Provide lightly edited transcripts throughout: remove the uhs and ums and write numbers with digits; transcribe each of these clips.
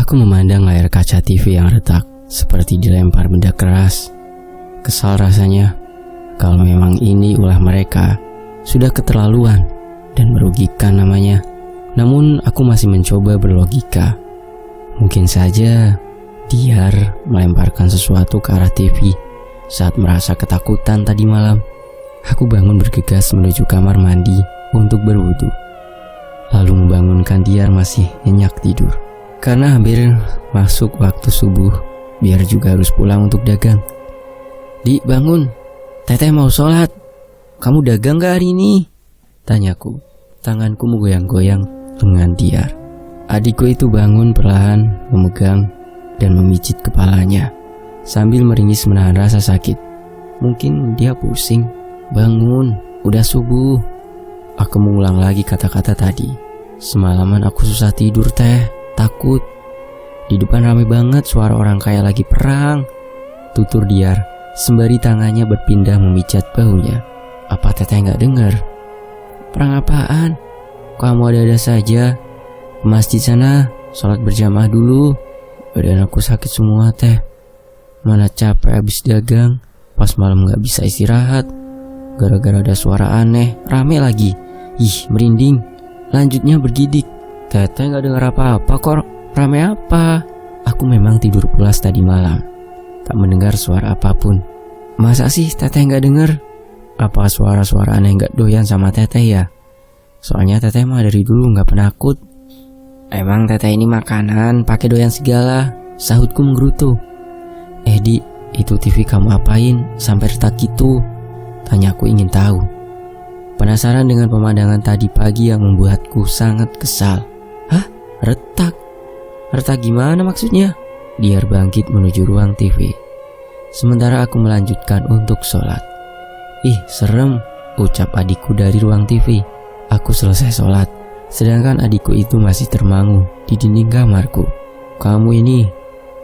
Aku memandang layar kaca TV yang retak, seperti dilempar benda keras. Kesal rasanya, kalau memang ini ulah mereka, sudah keterlaluan dan merugikan namanya. Namun aku masih mencoba berlogika. Mungkin saja Diar melemparkan sesuatu ke arah TV saat merasa ketakutan tadi malam. Aku bangun bergegas menuju kamar mandi untuk berwudu, lalu membangunkan Diar masih nyenyak tidur. Karena hampir masuk waktu subuh, biar juga harus pulang untuk dagang. "Di, bangun, Teteh mau sholat. Kamu dagang gak hari ini?" tanyaku. Tanganku menggoyang-goyang lengan Diar. Adikku itu bangun perlahan, memegang dan memijit kepalanya sambil meringis menahan rasa sakit. Mungkin dia pusing. "Bangun, udah subuh." Aku mengulang lagi kata-kata tadi. "Semalaman aku susah tidur, Teh. Takut. Di depan ramai banget suara orang kayak lagi perang," tutur Diar sembari tangannya berpindah memijat bahunya. "Apa Teteh gak dengar?" "Perang apaan? Kamu ada-ada saja. Ke masjid sana, sholat berjamaah dulu. Badan aku sakit semua, Teh. Mana capek habis dagang. Pas malam gak bisa istirahat gara-gara ada suara aneh, rame lagi. Ih, merinding." Lanjutnya bergidik. "Teteh gak dengar apa-apa kok. Rame apa?" Aku memang tidur pulas tadi malam, tak mendengar suara apapun. "Masa sih Teteh gak dengar? Apa suara-suara aneh gak doyan sama Teteh ya? Soalnya Teteh mah dari dulu gak penakut." "Emang Teteh ini makanan pakai doyan segala," sahutku menggerutu. Di, itu TV kamu apain sampai retak gitu?" tanyaku ingin tahu. Penasaran dengan pemandangan tadi pagi yang membuatku sangat kesal. "Hah? Retak? Retak gimana maksudnya?" Diar bangkit menuju ruang TV, sementara aku melanjutkan untuk sholat. "Ih, serem," ucap adikku dari ruang TV. Aku selesai sholat, sedangkan adikku itu masih termangu di dinding kamarku. "Kamu ini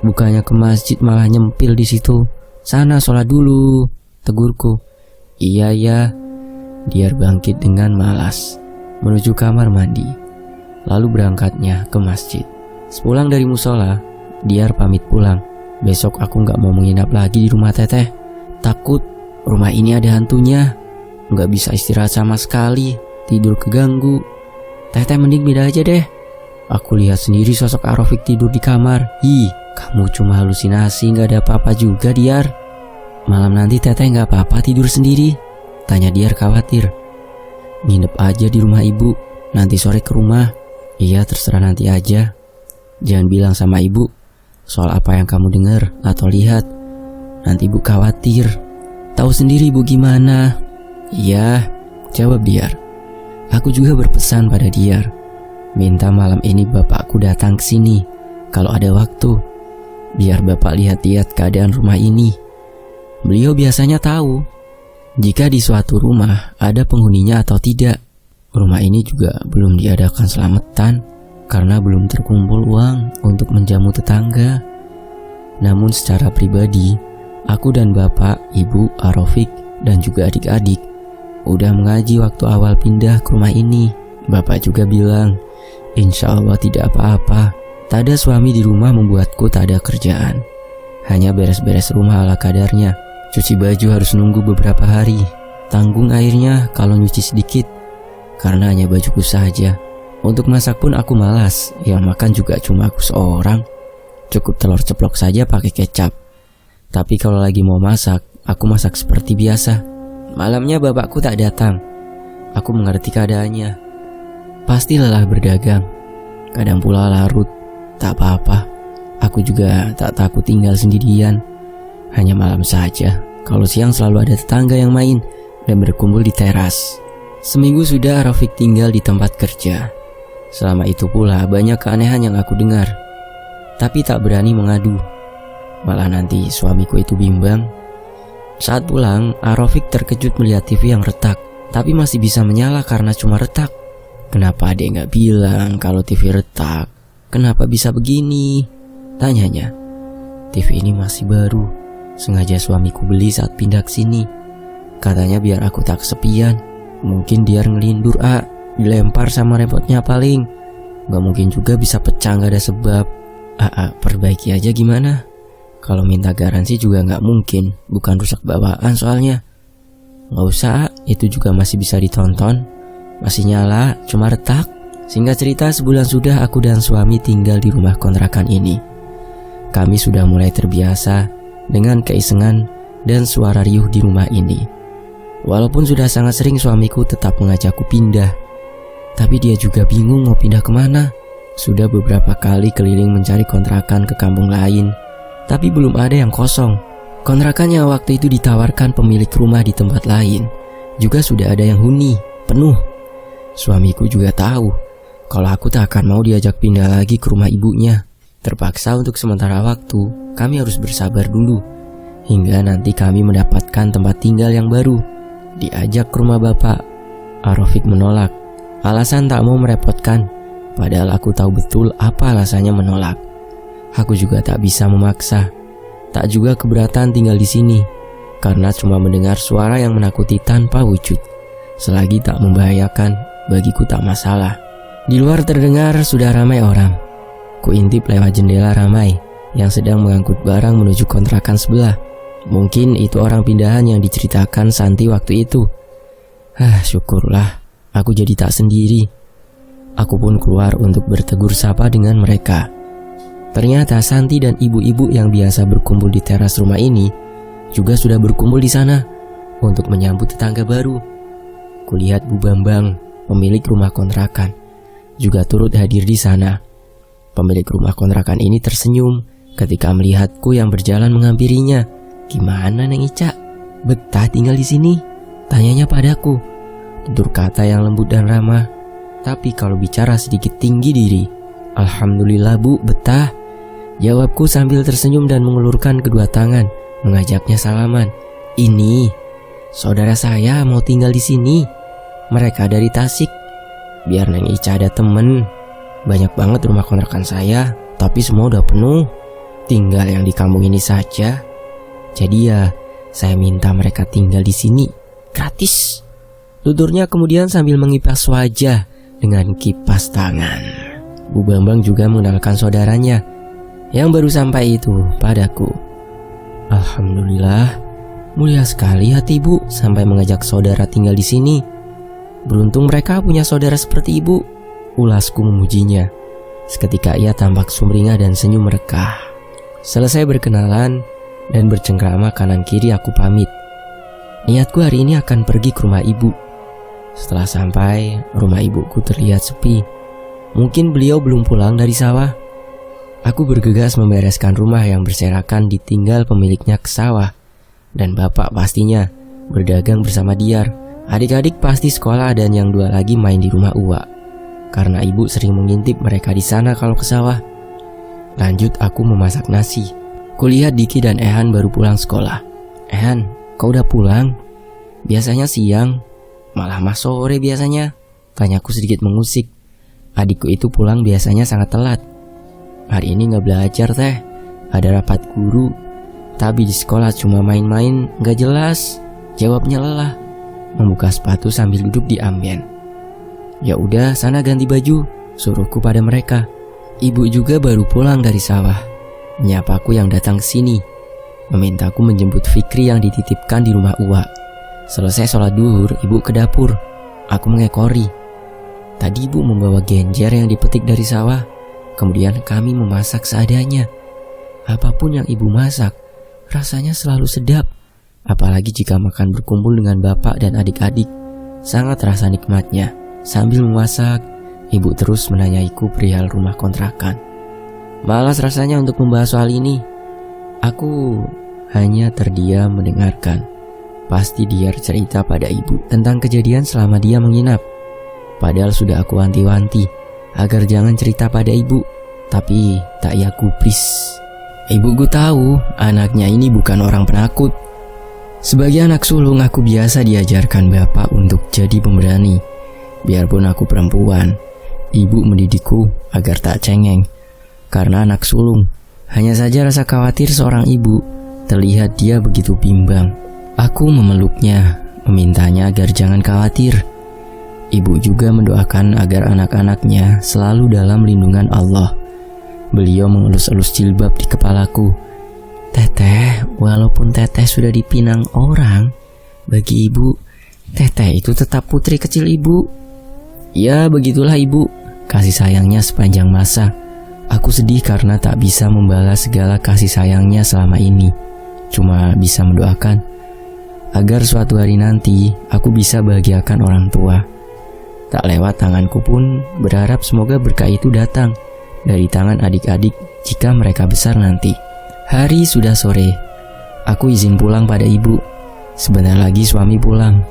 bukannya ke masjid malah nyempil di situ. Sana sholat dulu," tegurku. Iya. Diar bangkit dengan malas menuju kamar mandi, lalu berangkatnya ke masjid. Sepulang dari musola, Diar pamit pulang. "Besok aku gak mau menginap lagi di rumah Teteh. Takut rumah ini ada hantunya. Gak bisa istirahat sama sekali, tidur keganggu. Teteh mending beda aja deh. Aku lihat sendiri sosok Arofik tidur di kamar. Ih, kamu cuma halusinasi, gak ada apa-apa juga Diar. Malam nanti Teteh gak apa-apa tidur sendiri?" tanya Diar khawatir. "Nginep aja di rumah ibu, nanti sore ke rumah." "Iya, terserah nanti aja. Jangan bilang sama ibu soal apa yang kamu dengar atau lihat. Nanti ibu khawatir. Tahu sendiri ibu gimana." "Iya," jawab Diar. Aku juga berpesan pada Diar, minta malam ini bapakku datang ke sini kalau ada waktu, biar bapak lihat-lihat keadaan rumah ini. Beliau biasanya tahu jika di suatu rumah ada penghuninya atau tidak. Rumah ini juga belum diadakan selamatan karena belum terkumpul uang untuk menjamu tetangga. Namun secara pribadi, aku dan bapak, ibu, Arofik, dan juga adik-adik udah mengaji waktu awal pindah ke rumah ini. Bapak juga bilang, insya Allah tidak apa-apa. Tak ada suami di rumah membuatku tak ada kerjaan. Hanya beres-beres rumah ala kadarnya. Cuci baju harus nunggu beberapa hari. Tanggung airnya kalau nyuci sedikit, karena hanya bajuku saja. Untuk masak pun aku malas, yang makan juga cuma aku seorang. Cukup telur ceplok saja pakai kecap. Tapi kalau lagi mau masak, aku masak seperti biasa. Malamnya bapakku tak datang. Aku mengerti keadaannya. Pasti lelah berdagang, kadang pula larut. Tak apa-apa, aku juga tak takut tinggal sendirian. Hanya malam saja, kalau siang selalu ada tetangga yang main dan berkumpul di teras. Seminggu sudah Rafiq tinggal di tempat kerja. Selama itu pula banyak keanehan yang aku dengar, tapi tak berani mengadu. Malah nanti suamiku itu bimbang. Saat pulang, Arofik terkejut melihat TV yang retak, tapi masih bisa menyala karena cuma retak. Kenapa adek gak bilang kalau TV retak? Kenapa bisa begini? Tanyanya. TV ini masih baru, sengaja suamiku beli saat pindah ke sini. Katanya biar aku tak kesepian. Mungkin dia ngelindur dilempar sama remote-nya paling. Gak mungkin juga bisa pecah gak ada sebab. Perbaiki aja gimana? Kalau minta garansi juga gak mungkin, bukan rusak bawaan soalnya. Gak usah, itu juga masih bisa ditonton. Masih nyala, cuma retak. Singkat cerita, sebulan sudah aku dan suami tinggal di rumah kontrakan ini. Kami sudah mulai terbiasa dengan keisengan dan suara riuh di rumah ini. Walaupun sudah sangat sering suamiku tetap mengajakku pindah, tapi dia juga bingung mau pindah kemana. Sudah beberapa kali keliling mencari kontrakan ke kampung lain, tapi belum ada yang kosong. Kontrakan yang waktu itu ditawarkan pemilik rumah di tempat lain juga sudah ada yang huni, penuh. Suamiku juga tahu kalau aku tak akan mau diajak pindah lagi ke rumah ibunya. Terpaksa untuk sementara waktu kami harus bersabar dulu hingga nanti kami mendapatkan tempat tinggal yang baru. Diajak ke rumah bapak, Arofik menolak. Alasan tak mau merepotkan, padahal aku tahu betul apa alasannya menolak. Aku juga tak bisa memaksa. Tak juga keberatan tinggal di sini, karena cuma mendengar suara yang menakuti tanpa wujud. Selagi tak membahayakan, bagiku tak masalah. Di luar terdengar sudah ramai orang. Kuintip lewat jendela ramai yang sedang mengangkut barang menuju kontrakan sebelah. Mungkin itu orang pindahan yang diceritakan Santi waktu itu. Syukurlah, aku jadi tak sendiri. Aku pun keluar untuk bertegur sapa dengan mereka. Ternyata Santi dan ibu-ibu yang biasa berkumpul di teras rumah ini juga sudah berkumpul di sana untuk menyambut tetangga baru. Kulihat Bu Bambang, pemilik rumah kontrakan, juga turut hadir di sana. Pemilik rumah kontrakan ini tersenyum ketika melihatku yang berjalan menghampirinya. "Gimana Neng Ica? Betah tinggal di sini?" tanyanya padaku. Tutur kata yang lembut dan ramah, tapi kalau bicara sedikit tinggi diri. "Alhamdulillah Bu, betah," jawabku sambil tersenyum dan mengulurkan kedua tangan mengajaknya salaman. "Ini saudara saya mau tinggal di sini. Mereka dari Tasik. Biar Neng Ica ada temen. Banyak banget rumah kontrakan saya, tapi semua udah penuh. Tinggal yang di kampung ini saja. Jadi ya, saya minta mereka tinggal di sini gratis," tuturnya kemudian sambil mengipas wajah dengan kipas tangan. Bu Bambang juga mengenalkan saudaranya yang baru sampai itu padaku. "Alhamdulillah, mulia sekali hati Ibu sampai mengajak saudara tinggal di sini. Beruntung mereka punya saudara seperti Ibu," ulasku memujinya. Seketika ia tampak sumringah dan senyum merekah. Selesai berkenalan dan bercengkrama kanan kiri, aku pamit. Niatku hari ini akan pergi ke rumah ibu. Setelah sampai, rumah ibuku terlihat sepi. Mungkin beliau belum pulang dari sawah. Aku bergegas membereskan rumah yang berserakan ditinggal pemiliknya ke sawah. Dan bapak pastinya berdagang bersama Diar. Adik-adik pasti sekolah dan yang dua lagi main di rumah Uwa, karena ibu sering mengintip mereka di sana kalau ke sawah. Lanjut aku memasak nasi. Kulihat Diki dan Ehan baru pulang sekolah. "Ehan, kau udah pulang? Biasanya siang, malah mas sore biasanya," tanyaku sedikit mengusik. Adikku itu pulang biasanya sangat telat. "Hari ini gak belajar teh, ada rapat guru. Tapi di sekolah cuma main-main gak jelas," jawabnya lelah, membuka sepatu sambil duduk di amben. "Ya udah, sana ganti baju," suruhku pada mereka. Ibu juga baru pulang dari sawah. Menyapaku yang datang ke sini, memintaku menjemput Fikri yang dititipkan di rumah Uwa. Selesai sholat duhur, ibu ke dapur. Aku mengekori. Tadi ibu membawa genjer yang dipetik dari sawah. Kemudian kami memasak seadanya. Apapun yang ibu masak, rasanya selalu sedap. Apalagi jika makan berkumpul dengan bapak dan adik-adik. Sangat rasa nikmatnya. Sambil memasak, ibu terus menanyaiku perihal rumah kontrakan. Malas rasanya untuk membahas soal ini. Aku hanya terdiam mendengarkan. Pasti Diar cerita pada ibu tentang kejadian selama dia menginap. Padahal sudah aku wanti-wanti agar jangan cerita pada ibu, tapi tak ia gubris. Ibuku tahu anaknya ini bukan orang penakut. Sebagai anak sulung, aku biasa diajarkan bapak untuk jadi pemberani. Biarpun aku perempuan, ibu mendidikku agar tak cengeng. Karena anak sulung, hanya saja rasa khawatir seorang ibu terlihat dia begitu bimbang. Aku memeluknya, memintanya agar jangan khawatir. Ibu juga mendoakan agar anak-anaknya selalu dalam lindungan Allah. Beliau mengelus-elus jilbab di kepalaku. Teteh, walaupun teteh sudah dipinang orang, bagi ibu, teteh itu tetap putri kecil ibu. Ya, begitulah ibu, kasih sayangnya sepanjang masa. Aku sedih karena tak bisa membalas segala kasih sayangnya selama ini. Cuma bisa mendoakan agar suatu hari nanti aku bisa bahagiakan orang tua. Tak lewat tanganku pun berharap semoga berkah itu datang dari tangan adik-adik jika mereka besar nanti. Hari sudah sore. Aku izin pulang pada ibu. Sebentar lagi suami pulang.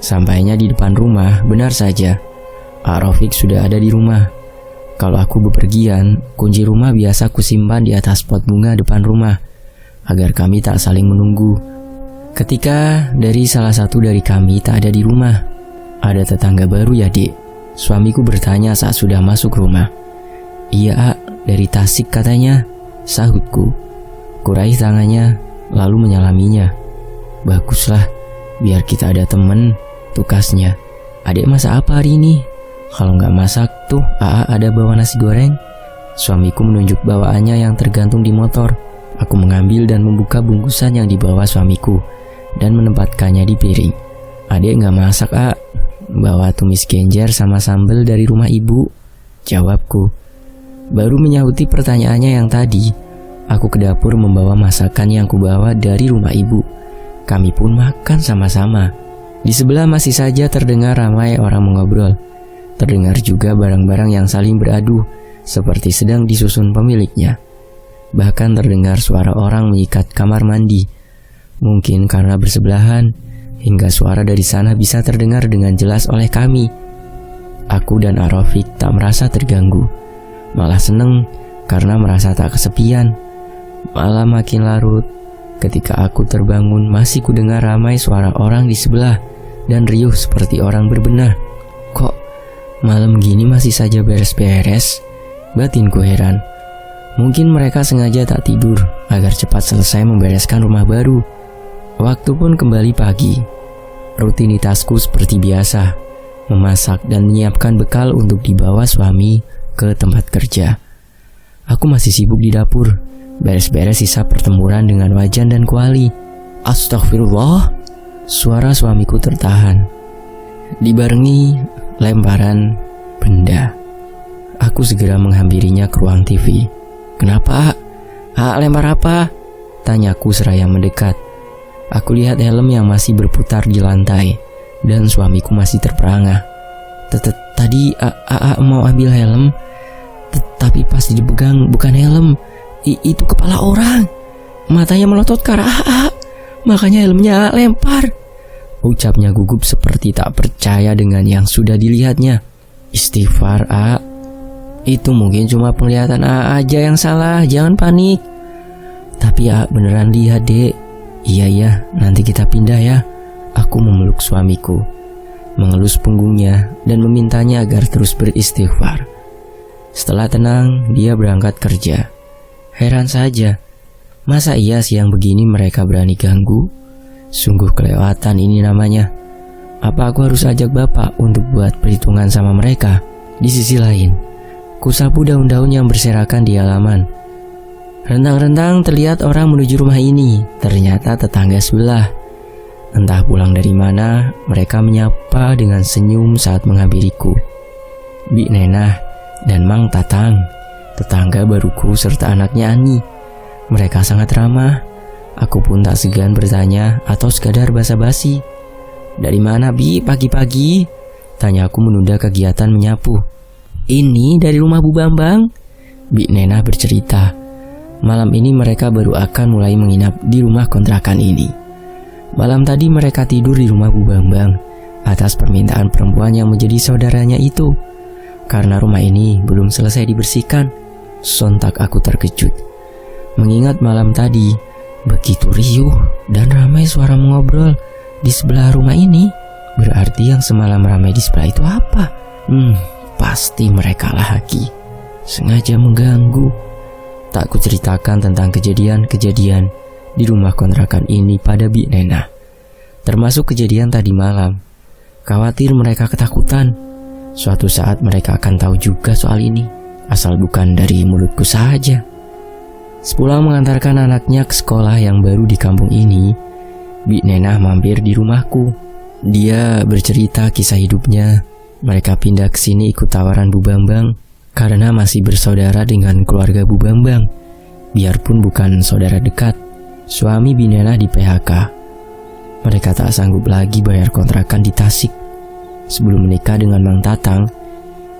Sampainya di depan rumah, benar saja Rafiq sudah ada di rumah. Kalau aku bepergian, kunci rumah biasa kusimpan di atas pot bunga depan rumah agar kami tak saling menunggu. Ketika dari salah satu dari kami tak ada di rumah, ada tetangga baru ya dek? Suamiku bertanya saat sudah masuk rumah. Iya, dari Tasik katanya, sahutku. Kuraih tangannya, lalu menyalaminya. Baguslah, biar kita ada temen, tukasnya. Adek masak apa hari ini? Kalau nggak masak tuh, ada bawa nasi goreng. Suamiku menunjuk bawaannya yang tergantung di motor. Aku mengambil dan membuka bungkusan yang dibawa suamiku dan menempatkannya di piring. Adek nggak masak, bawa tumis genjer sama sambal dari rumah ibu, jawabku. Baru menyahuti pertanyaannya yang tadi, aku ke dapur membawa masakan yang kubawa dari rumah ibu. Kami pun makan sama-sama. Di sebelah masih saja terdengar ramai orang mengobrol. Terdengar juga barang-barang yang saling beradu, seperti sedang disusun pemiliknya. Bahkan terdengar suara orang mengikat kamar mandi. Mungkin karena bersebelahan, hingga suara dari sana bisa terdengar dengan jelas oleh kami. Aku dan Rafiq tak merasa terganggu, malah seneng karena merasa tak kesepian. Malam makin larut. Ketika aku terbangun, masih kudengar ramai suara orang di sebelah dan riuh seperti orang berbenah. Kok malam gini masih saja beres-beres? Batinku heran. Mungkin mereka sengaja tak tidur agar cepat selesai membereskan rumah baru. Waktu pun kembali pagi. Rutinitasku seperti biasa, memasak dan menyiapkan bekal untuk dibawa suami ke tempat kerja. Aku masih sibuk di dapur, beres-beres sisa pertempuran dengan Wajan dan Kuali. Astagfirullah, suara suamiku tertahan, dibarengi lemparan benda. Aku segera menghampirinya ke ruang TV. Kenapa? Lempar apa? Tanyaku seraya mendekat. Aku lihat helm yang masih berputar di lantai dan suamiku masih terperangah. Tadi mau ambil helm, tapi pas dipegang bukan helm, itu kepala orang. Matanya melotot ke arah makanya helmnya lempar. Ucapnya gugup seperti tak percaya dengan yang sudah dilihatnya. Istighfar, itu mungkin cuma penglihatan aja yang salah, jangan panik. Tapi beneran lihat dek. Iya, nanti kita pindah ya. Aku memeluk suamiku, mengelus punggungnya dan memintanya agar terus beristighfar. Setelah tenang, dia berangkat kerja. Heran saja, masa iya siang begini mereka berani ganggu? Sungguh kelewatan ini namanya. Apa aku harus ajak bapak untuk buat perhitungan sama mereka? Di sisi lain, kusapu daun-daun yang berserakan di halaman. Rentang-rentang terlihat orang menuju rumah ini. Ternyata tetangga sebelah. Entah pulang dari mana, mereka menyapa dengan senyum saat menghampiriku. Bik Nenah dan Mang Tatang, tetangga baruku serta anaknya Ani. Mereka sangat ramah. Aku pun tak segan bertanya atau sekadar basa-basi. Dari mana Bi pagi-pagi? Tanyaku menunda kegiatan menyapu. Ini dari rumah Bu Bambang, Bik Nenah bercerita. Malam ini mereka baru akan mulai menginap di rumah kontrakan ini. Malam tadi mereka tidur di rumah Bu Bambang atas permintaan perempuan yang menjadi saudaranya itu. Karena rumah ini belum selesai dibersihkan, sontak aku terkejut. Mengingat malam tadi begitu riuh dan ramai suara mengobrol di sebelah rumah ini. Berarti yang semalam ramai di sebelah itu apa? Pasti mereka lagi sengaja mengganggu. Tak kuceritakan tentang kejadian-kejadian di rumah kontrakan ini pada Bik Nenah, termasuk kejadian tadi malam. Khawatir mereka ketakutan. Suatu saat mereka akan tahu juga soal ini. asal bukan dari mulutku saja. Sepulang mengantarkan anaknya ke sekolah yang baru di kampung ini, Bik Nenah mampir di rumahku. Dia bercerita kisah hidupnya. Mereka pindah ke sini ikut tawaran Bu Bambang karena masih bersaudara dengan keluarga Bu Bambang. Biarpun bukan saudara dekat, suami Bik Nenah di PHK. Mereka tak sanggup lagi bayar kontrakan di Tasik. Sebelum menikah dengan Mang Tatang,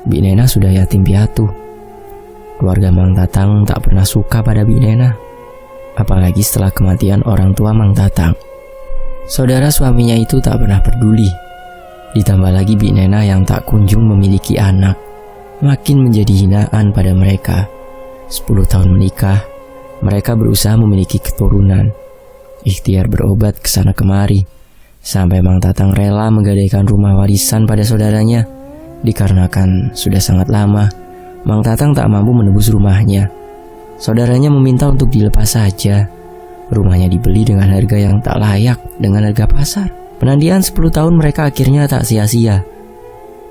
Bik Nenah sudah yatim piatu. Keluarga Mang Tatang tak pernah suka pada Bik Nenah, apalagi setelah kematian orang tua Mang Tatang. Saudara suaminya itu tak pernah peduli. Ditambah lagi Bik Nenah yang tak kunjung memiliki anak, makin menjadi hinaan pada mereka. 10 tahun menikah, mereka berusaha memiliki keturunan. Ikhtiar berobat ke sana kemari, sampai Mang Tatang rela menggadaikan rumah warisan pada saudaranya. Dikarenakan sudah sangat lama Mang Tatang tak mampu menebus rumahnya. Saudaranya meminta untuk dilepas saja. Rumahnya dibeli dengan harga yang tak layak dengan harga pasar. Penantian 10 tahun mereka akhirnya tak sia-sia.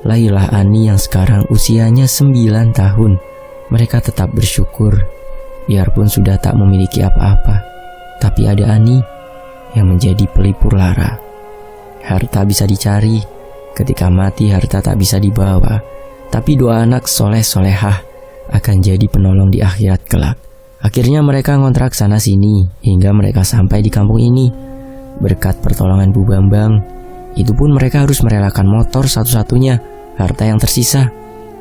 Lahirlah Ani yang sekarang usianya 9 tahun. Mereka tetap bersyukur, biarpun sudah tak memiliki apa-apa. Tapi ada Ani yang menjadi pelipur lara. Harta bisa dicari, ketika mati harta tak bisa dibawa. Tapi doa anak soleh-solehah akan jadi penolong di akhirat kelak. Akhirnya mereka ngontrak sana-sini hingga mereka sampai di kampung ini. Berkat pertolongan Bu Bambang, itu pun mereka harus merelakan motor satu-satunya, harta yang tersisa.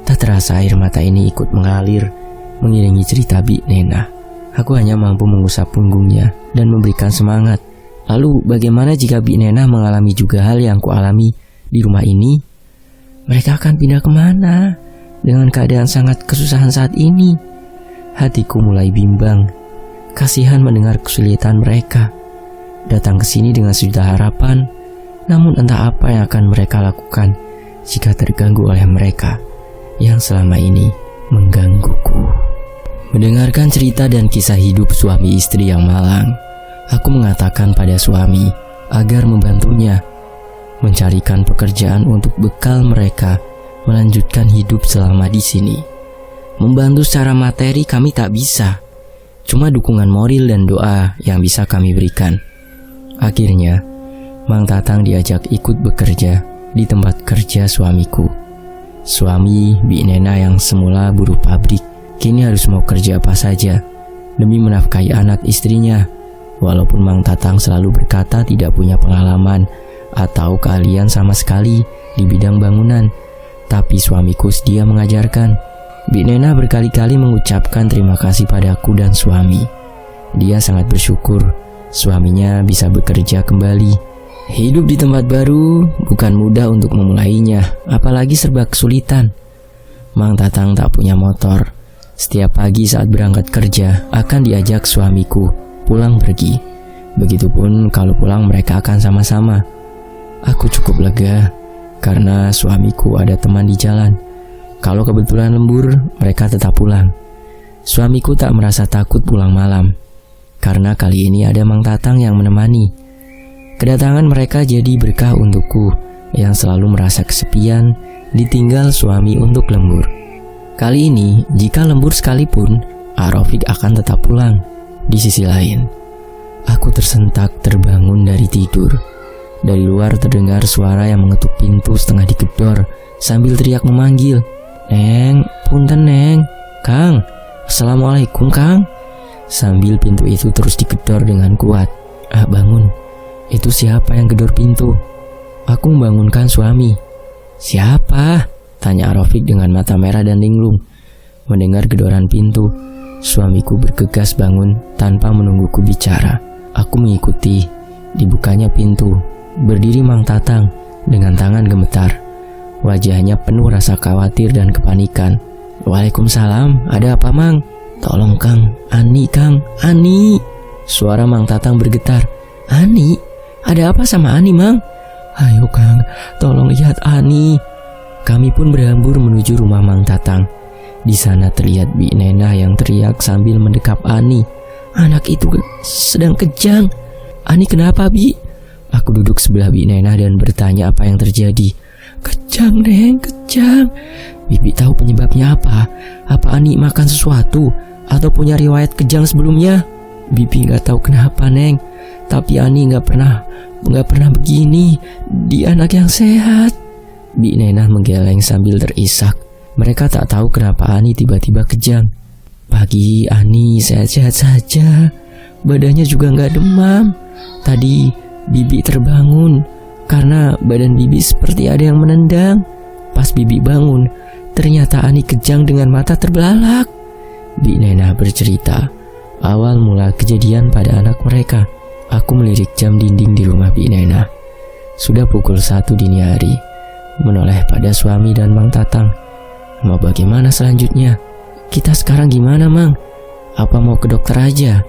Tak terasa air mata ini ikut mengalir, mengiringi cerita Bik Nenah. Aku hanya mampu mengusap punggungnya dan memberikan semangat. Lalu bagaimana jika Bik Nenah mengalami juga hal yang kualami di rumah ini? Mereka akan pindah kemana dengan keadaan sangat kesusahan saat ini? Hatiku mulai bimbang. Kasihan mendengar kesulitan mereka. Datang ke sini dengan sejuta harapan, namun entah apa yang akan mereka lakukan jika terganggu oleh mereka yang selama ini menggangguku. Mendengarkan cerita dan kisah hidup suami istri yang malang, aku mengatakan pada suami agar membantunya mencarikan pekerjaan untuk bekal mereka melanjutkan hidup selama di sini. Membantu secara materi kami tak bisa, cuma dukungan moral dan doa yang bisa kami berikan. Akhirnya, Mang Tatang diajak ikut bekerja di tempat kerja suamiku. Suami Bik Nenah yang semula buruh pabrik, kini harus mau kerja apa saja demi menafkahi anak istrinya. Walaupun Mang Tatang selalu berkata tidak punya pengalaman atau keahlian sama sekali di bidang bangunan, tapi suamiku sedia mengajarkan. Bik Nenah berkali-kali mengucapkan terima kasih padaku dan suami. Dia sangat bersyukur suaminya bisa bekerja kembali. Hidup di tempat baru bukan mudah untuk memulainya, apalagi serba kesulitan. Mang Tatang tak punya motor. Setiap pagi saat berangkat kerja akan diajak suamiku pulang pergi. Begitupun kalau pulang mereka akan sama-sama. Aku cukup lega karena suamiku ada teman di jalan. Kalau kebetulan lembur, mereka tetap pulang. Suamiku tak merasa takut pulang malam karena kali ini ada Mang Tatang yang menemani. Kedatangan mereka jadi berkah untukku yang selalu merasa kesepian ditinggal suami untuk lembur. Kali ini, jika lembur sekalipun, Arofik akan tetap pulang. Di sisi lain, aku tersentak terbangun dari tidur. Dari luar terdengar suara yang mengetuk pintu setengah digedor sambil teriak memanggil, "Neng, punten Neng, Kang, Assalamualaikum Kang." Sambil pintu itu terus digedor dengan kuat. Bangun, itu siapa yang gedor pintu? Aku membangunkan suami. "Siapa?" tanya Arofik dengan mata merah dan linglung. Mendengar gedoran pintu, suamiku bergegas bangun tanpa menungguku bicara. Aku mengikuti. Dibukanya pintu. Berdiri Mang Tatang dengan tangan gemetar. Wajahnya penuh rasa khawatir dan kepanikan. "Waalaikumsalam, ada apa Mang?" "Tolong Kang, Ani Kang, Ani." Suara Mang Tatang bergetar. "Ani? Ada apa sama Ani Mang?" "Ayo Kang, tolong lihat Ani." Kami pun berhambur menuju rumah Mang Tatang. Di sana terlihat Bik Nenah yang teriak sambil mendekap Ani. "Anak itu sedang kejang." "Ani kenapa Bi?" Aku duduk sebelah Bik Nenah dan bertanya apa yang terjadi. "Kejang Neng, kejang. Bibi tahu penyebabnya apa? Apa Ani makan sesuatu atau punya riwayat kejang sebelumnya? Bibi nggak tahu kenapa, Neng. Tapi Ani nggak pernah begini. Dia anak yang sehat. Bi Nenah menggeleng sambil terisak. Mereka tak tahu kenapa Ani tiba-tiba kejang. Pagi Ani sehat-sehat saja. Badannya juga nggak demam. Tadi Bibi terbangun karena badan Bibi seperti ada yang menendang. Pas Bibi bangun, ternyata Ani kejang dengan mata terbelalak. Bi Nenah bercerita awal mula kejadian pada anak mereka. Aku melirik jam dinding di rumah Bi Nenah. Sudah pukul 1 dini hari. Menoleh pada suami dan Mang Tatang. Mau bagaimana selanjutnya? Kita sekarang gimana, Mang? Apa mau ke dokter aja?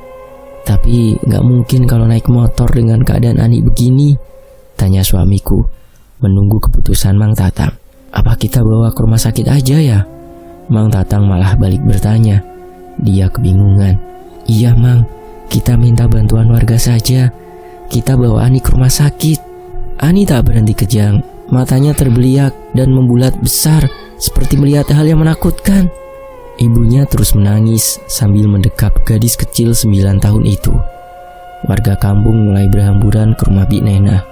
Tapi gak mungkin kalau naik motor dengan keadaan Ani begini, tanya suamiku, menunggu keputusan Mang Tatang. Apa kita bawa ke rumah sakit aja ya? Mang Tatang malah balik bertanya. Dia kebingungan. Iya, Mang, kita minta bantuan warga saja. Kita bawa Ani ke rumah sakit. Ani tak berhenti kejang. Matanya terbeliak dan membulat besar seperti melihat hal yang menakutkan. Ibunya terus menangis sambil mendekap gadis kecil 9 tahun itu. Warga kampung mulai berhamburan ke rumah Bi Nenah.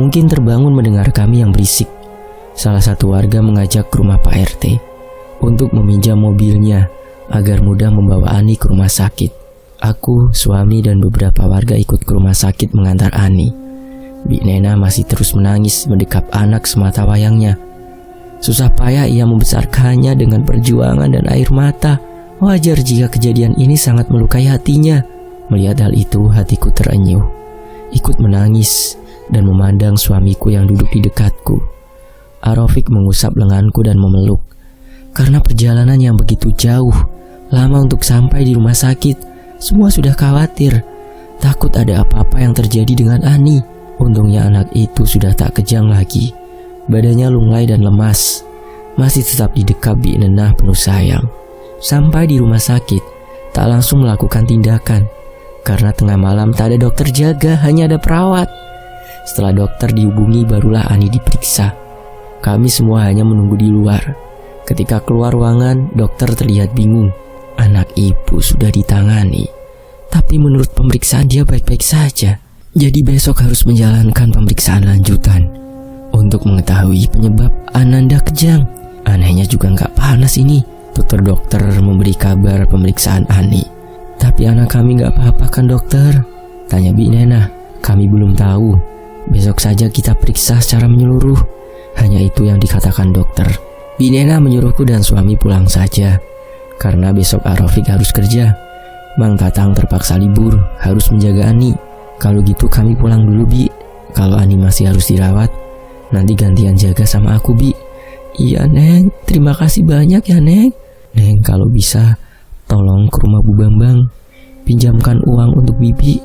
Mungkin terbangun mendengar kami yang berisik. Salah satu warga mengajak ke rumah Pak RT untuk meminjam mobilnya agar mudah membawa Ani ke rumah sakit. Aku, suami, dan beberapa warga ikut ke rumah sakit mengantar Ani. Bi Nenah masih terus menangis mendekap anak semata wayangnya. Susah payah ia membesarkannya dengan perjuangan dan air mata. Wajar jika kejadian ini sangat melukai hatinya. Melihat hal itu, hatiku terenyuh. Ikut menangis dan memandang suamiku yang duduk di dekatku. Arofik mengusap lenganku dan memeluk. Karena perjalanan yang begitu jauh, lama untuk sampai di rumah sakit, semua sudah khawatir. Takut ada apa-apa yang terjadi dengan Ani. Untungnya anak itu sudah tak kejang lagi. Badannya lunglai dan lemas. Masih tetap didekap Bi Nenah penuh sayang. Sampai di rumah sakit, tak langsung melakukan tindakan. Karena tengah malam tak ada dokter jaga, hanya ada perawat. Setelah dokter dihubungi, barulah Ani diperiksa. Kami semua hanya menunggu di luar. Ketika keluar ruangan, dokter terlihat bingung. Anak ibu sudah ditangani, tapi menurut pemeriksaan dia baik-baik saja. Jadi besok harus menjalankan pemeriksaan lanjutan untuk mengetahui penyebab Ananda kejang. Anehnya juga gak panas ini. Tutur dokter memberi kabar pemeriksaan Ani. Tapi anak kami gak apa-apa kan dokter? Tanya Bi Nenah. Kami belum tahu. Besok saja kita periksa secara menyeluruh. Hanya itu yang dikatakan dokter. Bi Nenah menyuruhku dan suami pulang saja. Karena besok Arofik harus kerja. Mang Tatang terpaksa libur, harus menjaga Ani. Kalau gitu kami pulang dulu, Bi. Kalau Ani masih harus dirawat, nanti gantian jaga sama aku, Bi. Iya, Neng. Terima kasih banyak ya, Neng. Neng, kalau bisa, tolong ke rumah Bu Bambang. Pinjamkan uang untuk Bibi.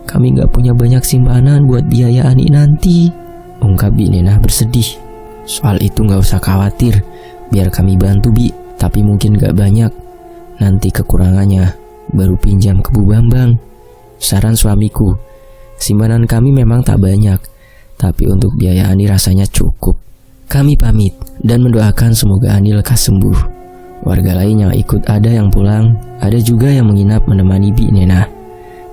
Kami gak punya banyak simpanan buat biaya Ani nanti. Ungkap Bi Nenah bersedih. Soal itu gak usah khawatir. Biar kami bantu, Bi. Tapi mungkin gak banyak. Nanti kekurangannya baru pinjam ke Bu Bambang. Saran suamiku. Simpanan kami memang tak banyak, tapi untuk biaya Ani rasanya cukup. Kami pamit dan mendoakan semoga Ani lekas sembuh. Warga lain yang ikut ada yang pulang, ada juga yang menginap menemani Bi Nenah.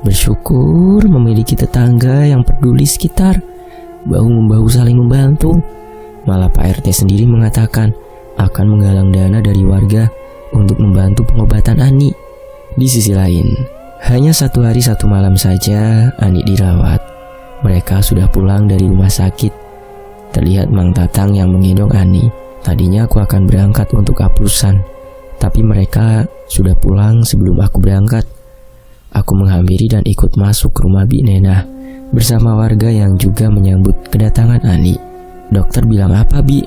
Bersyukur memiliki tetangga yang peduli sekitar, bahu-membahu saling membantu. Malah Pak RT sendiri mengatakan akan menggalang dana dari warga untuk membantu pengobatan Ani. Di sisi lain, hanya 1 hari 1 malam saja Ani dirawat. Mereka sudah pulang dari rumah sakit. Terlihat Mang Tatang yang menggendong Ani. Tadinya aku akan berangkat untuk aplusan, tapi mereka sudah pulang sebelum aku berangkat. Aku menghampiri dan ikut masuk ke rumah Bi Nenah bersama warga yang juga menyambut kedatangan Ani. Dokter bilang apa, Bi?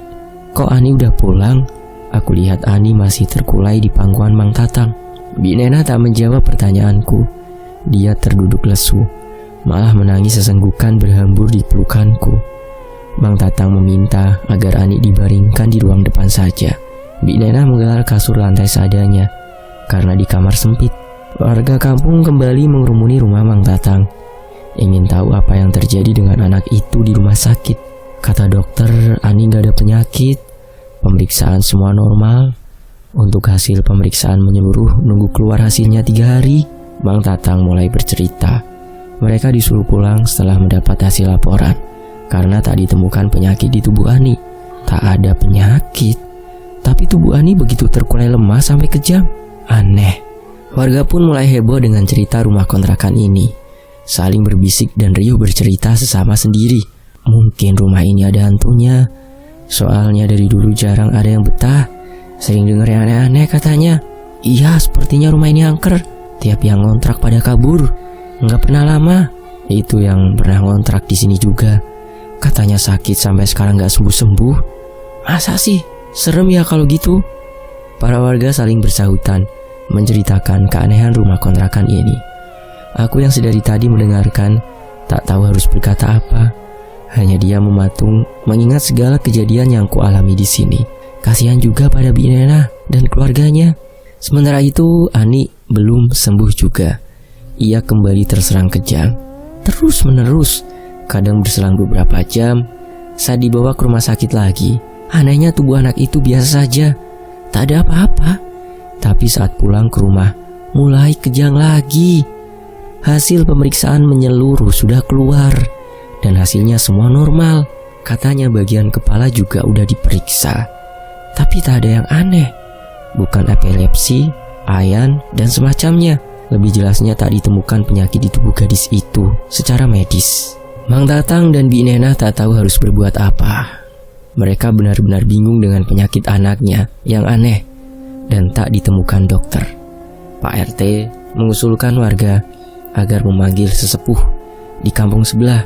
Kok Ani udah pulang? Aku lihat Ani masih terkulai di pangkuan Mang Tatang. Bi Nenah tak menjawab pertanyaanku. Dia terduduk lesu, malah menangis sesenggukan berhambur di pelukanku. Mang Tatang meminta agar Ani dibaringkan di ruang depan saja. Bi Nenah menggelar kasur lantai seadanya, karena di kamar sempit. Warga kampung kembali mengerumuni rumah Mang Tatang, ingin tahu apa yang terjadi dengan anak itu di rumah sakit. Kata dokter, Ani gak ada penyakit. pemeriksaan semua normal. Untuk hasil pemeriksaan menyeluruh nunggu keluar hasilnya 3 hari, Mang Tatang mulai bercerita. Mereka disuruh pulang setelah mendapat hasil laporan karena tak ditemukan penyakit di tubuh Ani. Tak ada penyakit, tapi tubuh Ani begitu terkulai lemah sampai kejam. Aneh. Warga pun mulai heboh dengan cerita rumah kontrakan ini. Saling berbisik dan riuh bercerita sesama sendiri. Mungkin rumah ini ada hantunya. Soalnya dari dulu jarang ada yang betah. Sering denger yang aneh-aneh katanya. Iya, sepertinya rumah ini angker. Tiap yang ngontrak pada kabur. Nggak pernah lama. Itu yang pernah ngontrak di sini juga. Katanya sakit sampai sekarang nggak sembuh-sembuh. Masa sih? Serem ya kalau gitu. Para warga saling bersahutan menceritakan keanehan rumah kontrakan ini. Aku yang sedari tadi mendengarkan, tak tahu harus berkata apa. Hanya diam mematung mengingat segala kejadian yang kualami di sini. Kasihan juga pada Bi Nena dan keluarganya. Sementara itu Ani belum sembuh juga. Ia kembali terserang kejang, terus menerus. Kadang berselang beberapa jam, saat dibawa ke rumah sakit lagi, anehnya tubuh anak itu biasa saja, tak ada apa-apa. Tapi saat pulang ke rumah, mulai kejang lagi. Hasil pemeriksaan menyeluruh sudah keluar, dan hasilnya semua normal. Katanya bagian kepala juga udah diperiksa. Tapi tak ada yang aneh. Bukan epilepsi, ayan, dan semacamnya. Lebih jelasnya tak ditemukan penyakit di tubuh gadis itu secara medis. Mang Tatang dan Bi Nena tak tahu harus berbuat apa. Mereka benar-benar bingung dengan penyakit anaknya yang aneh dan tak ditemukan dokter. Pak RT mengusulkan warga agar memanggil sesepuh di kampung sebelah.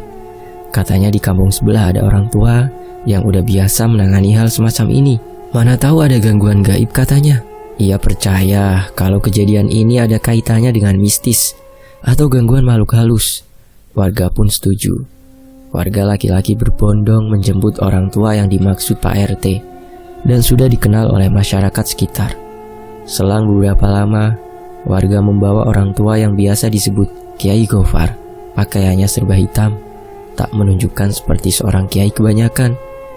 Katanya di kampung sebelah ada orang tua yang udah biasa menangani hal semacam ini. Mana tahu ada gangguan gaib katanya. Ia percaya kalau kejadian ini ada kaitannya dengan mistis atau gangguan makhluk halus. Warga pun setuju. Warga laki-laki berbondong menjemput orang tua yang dimaksud Pak RT dan sudah dikenal oleh masyarakat sekitar. Selang beberapa lama, warga membawa orang tua yang biasa disebut Kiai Gofar. Pakaiannya serba hitam, tak menunjukkan seperti seorang kiai kebanyakan.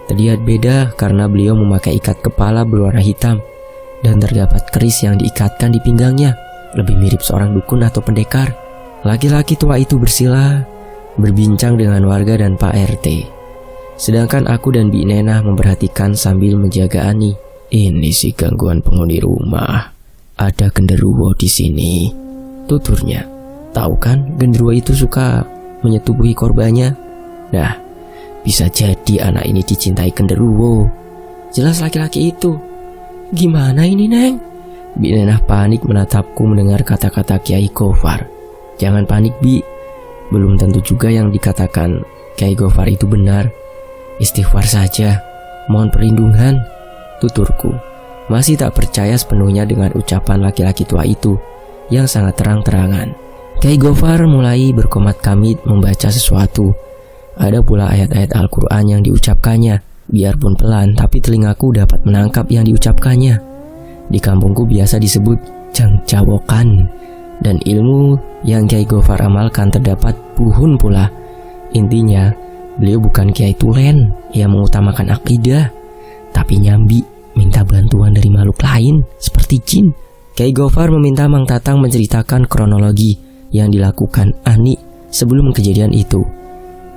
Terlihat beda karena beliau memakai ikat kepala berwarna hitam dan terdapat keris yang diikatkan di pinggangnya. Lebih mirip seorang dukun atau pendekar. Laki-laki tua itu bersila, berbincang dengan warga dan Pak RT. Sedangkan aku dan Bi Nena memperhatikan sambil menjaga Ani. Ini sih gangguan penghuni rumah. Ada genderuwo di sini, tuturnya. Tahu kan genderuwo itu suka menyetubuhi korbannya. Nah, bisa jadi anak ini dicintai genderuwo. Jelas laki-laki itu. Gimana ini, Neng? Bi Nena panik menatapku mendengar kata-kata Kiai Gofar. Jangan panik, Bi. Belum tentu juga yang dikatakan Kiai Gofar itu benar. Istighfar saja. Mohon perlindungan, tuturku. Masih tak percaya sepenuhnya dengan ucapan laki-laki tua itu yang sangat terang-terangan. Kiai Gofar mulai berkomat kamit membaca sesuatu. Ada pula ayat-ayat Al-Quran yang diucapkannya. Biarpun pelan, tapi telingaku dapat menangkap yang diucapkannya. Di kampungku biasa disebut jangcawokan. Dan ilmu yang Kiai Gofar amalkan terdapat buhun pula. Intinya, beliau bukan Kiai Tulen yang mengutamakan akidah, tapi nyambi minta bantuan dari makhluk lain seperti jin. Kiai Gofar meminta Mang Tatang menceritakan kronologi yang dilakukan Ani sebelum kejadian itu.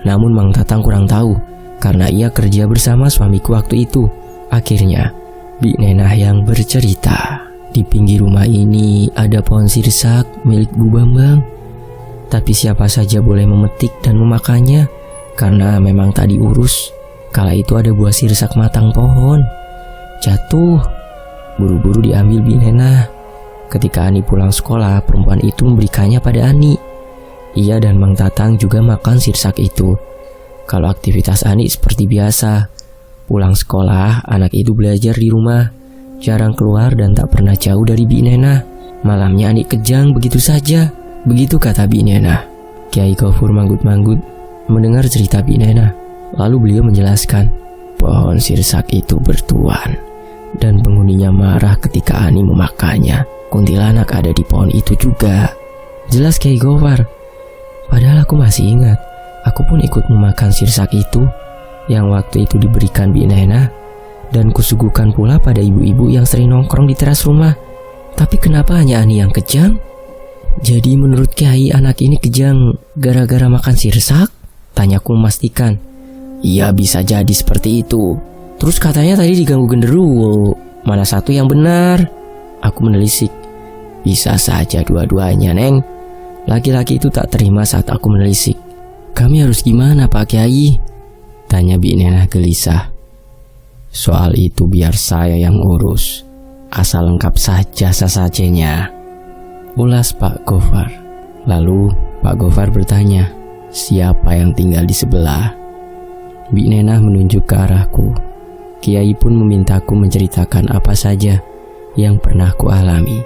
Namun Mang Tatang kurang tahu karena ia kerja bersama suamiku waktu itu. Akhirnya Bi Nena yang bercerita. Di pinggir rumah ini ada pohon sirsak milik Bu Bambang. Tapi siapa saja boleh memetik dan memakannya karena memang tak diurus. Kala itu ada buah sirsak matang pohon. Jatuh. Buru-buru diambil Bi Nena. Ketika Ani pulang sekolah, perempuan itu memberikannya pada Ani. Ia dan Mang Tatang juga makan sirsak itu. Kalau aktivitas Ani seperti biasa. Pulang sekolah, anak itu belajar di rumah. Jarang keluar dan tak pernah jauh dari Bi Nena. Malamnya Ani kejang begitu saja. Begitu kata Bi Nena. Kiai Gofur manggut-manggut mendengar cerita Bi Nena. Lalu beliau menjelaskan, pohon sirsak itu bertuan dan penghuninya marah ketika Ani memakannya. Kuntilanak ada di pohon itu juga. Jelas Kiai Gofar. Padahal aku masih ingat, aku pun ikut memakan sirsak itu yang waktu itu diberikan Bi Nena. dan kusuguhkan pula pada ibu-ibu yang sering nongkrong di teras rumah. Tapi kenapa hanya Ani yang kejang? Jadi menurut Kiai anak ini kejang gara-gara makan sirsak? Tanyaku memastikan. Iya, bisa jadi seperti itu. Terus katanya tadi diganggu genderuwo. Mana satu yang benar? Aku menelisik. Bisa saja dua-duanya, Neng. Laki-laki itu tak terima saat aku menelisik. Kami harus gimana, Pak Kiai? Tanya Bik Nenah gelisah. Soal itu biar saya yang urus. Asal lengkap saja sesajenya, ulas Pak Gofar. Lalu Pak Gofar bertanya, siapa yang tinggal di sebelah? Bik Nenah menunjuk ke arahku. Kiai pun memintaku menceritakan apa saja yang pernah kualami.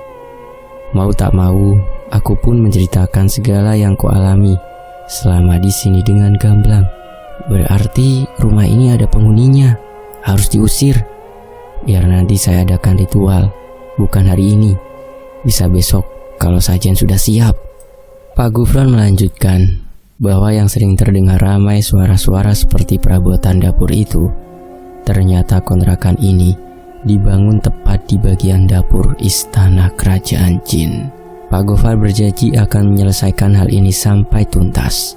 Mau tak mau, aku pun menceritakan segala yang kualami selama di sini dengan gamblang. Berarti rumah ini ada penghuninya, harus diusir. Biar nanti saya adakan ritual, bukan hari ini, bisa besok kalau sajian sudah siap. Pak Gufron melanjutkan bahwa yang sering terdengar ramai suara-suara seperti perabotan dapur itu, ternyata kontrakan ini dibangun tepat di bagian dapur istana kerajaan jin. Pak Gofar berjanji akan menyelesaikan hal ini sampai tuntas.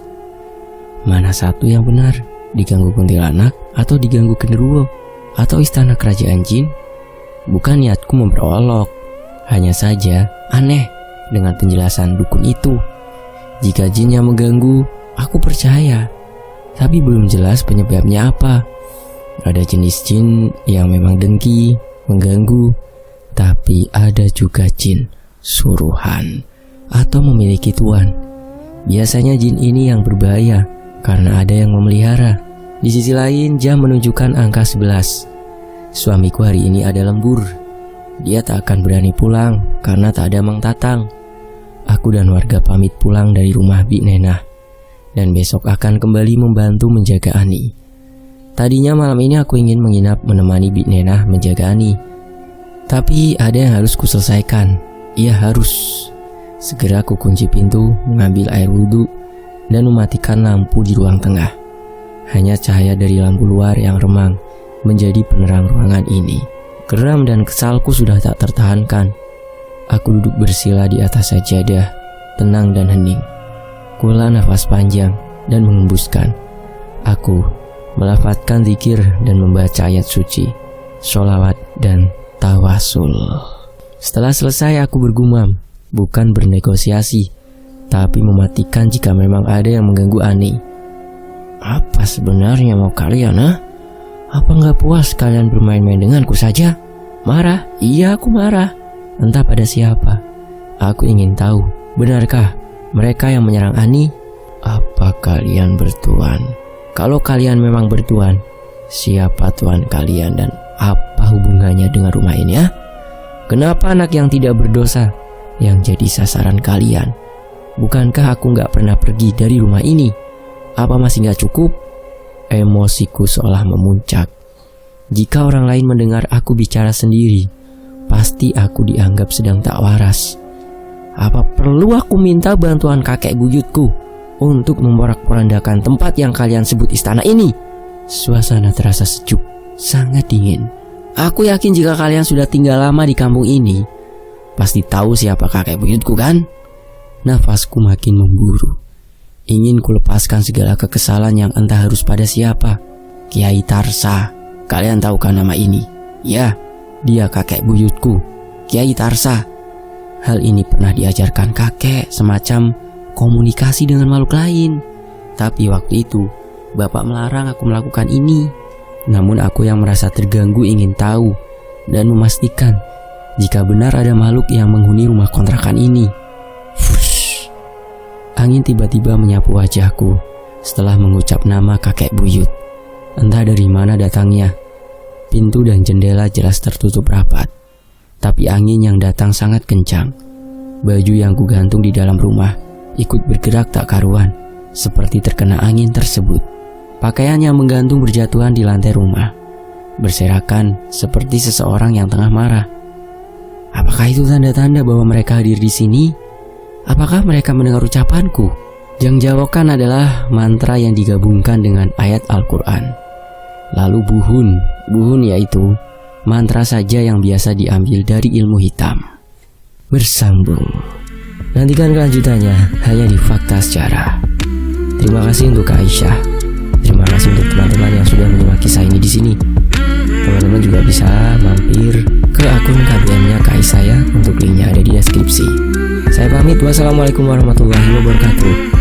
Mana satu yang benar, diganggu kuntilanak atau diganggu genderuwo atau istana kerajaan jin? Bukan niatku memperolok, hanya saja aneh dengan penjelasan dukun itu. Jika jin yang mengganggu, aku percaya, tapi belum jelas penyebabnya apa. Ada jenis jin yang memang dengki, mengganggu, tapi ada juga jin suruhan atau memiliki tuan. Biasanya jin ini yang berbahaya karena ada yang memelihara. Di sisi lain, jam menunjukkan angka 11. Suamiku hari ini ada lembur. Dia tak akan berani pulang karena tak ada Mang Tatang. Aku dan warga pamit pulang dari rumah Bik Nenah, dan besok akan kembali membantu menjaga Ani. Tadinya malam ini aku ingin menginap menemani Bik Nenah menjaga Ani, tapi ada yang harus kuselesaikan. Ia harus segera ku kunci pintu, mengambil air wudhu, dan mematikan lampu di ruang tengah. Hanya cahaya dari lampu luar yang remang menjadi penerang ruangan ini. Geram dan kesalku sudah tak tertahankan. Aku duduk bersila di atas sajadah, tenang dan hening. Kula nafas panjang dan mengembuskan. Aku melafadzkan zikir dan membaca ayat suci, sholawat dan tawasul. Setelah selesai aku bergumam, bukan bernegosiasi, tapi mematikan jika memang ada yang mengganggu Ani. Apa sebenarnya mau kalian, Apa nggak puas kalian bermain-main denganku saja? Marah? Iya, aku marah. Entah pada siapa. Aku ingin tahu, benarkah mereka yang menyerang Ani? Apa kalian bertuan? Kalau kalian memang bertuan, siapa tuan kalian dan apa hubungannya dengan rumah ini, Kenapa anak yang tidak berdosa yang jadi sasaran kalian? Bukankah aku nggak pernah pergi dari rumah ini? Apa masih gak cukup? Emosiku seolah memuncak. Jika orang lain mendengar aku bicara sendiri, pasti aku dianggap sedang tak waras. Apa perlu aku minta bantuan kakek buyutku untuk memporak-porandakan tempat yang kalian sebut istana ini? Suasana terasa sejuk, sangat dingin. Aku yakin jika kalian sudah tinggal lama di kampung ini, pasti tahu siapa kakek buyutku, kan? Nafasku makin memburu. Ingin kulepaskan segala kekesalan yang entah harus pada siapa. Kiai Tarsa. Kalian tahu kan nama ini? Ya, dia kakek buyutku, Kiai Tarsa. Hal ini pernah diajarkan kakek, semacam komunikasi dengan makhluk lain. Tapi waktu itu, bapak melarang aku melakukan ini. Namun aku yang merasa terganggu ingin tahu dan memastikan jika benar ada makhluk yang menghuni rumah kontrakan ini. Fush. Angin tiba-tiba menyapu wajahku setelah mengucap nama kakek buyut. Entah dari mana datangnya. Pintu dan jendela jelas tertutup rapat, tapi angin yang datang sangat kencang. Baju yang kugantung di dalam rumah ikut bergerak tak karuan, seperti terkena angin tersebut. Pakaian yang menggantung berjatuhan di lantai rumah, berserakan seperti seseorang yang tengah marah. Apakah itu tanda-tanda bahwa mereka hadir di sini? Apakah mereka mendengar ucapanku? Yang jawakan adalah mantra yang digabungkan dengan ayat Al-Quran. Lalu buhun yaitu mantra saja yang biasa diambil dari ilmu hitam. Bersambung. Nantikan kelanjutannya hanya di Fakta Sejarah. Terima kasih untuk Kak Aisyah. Terima kasih untuk teman-teman yang sudah menyimak kisah ini di sini. Teman-teman juga bisa mampir ke akun KBM-nya Kak Aisyah ya, untuk linknya ada di deskripsi. Saya pamit, wassalamualaikum warahmatullahi wabarakatuh.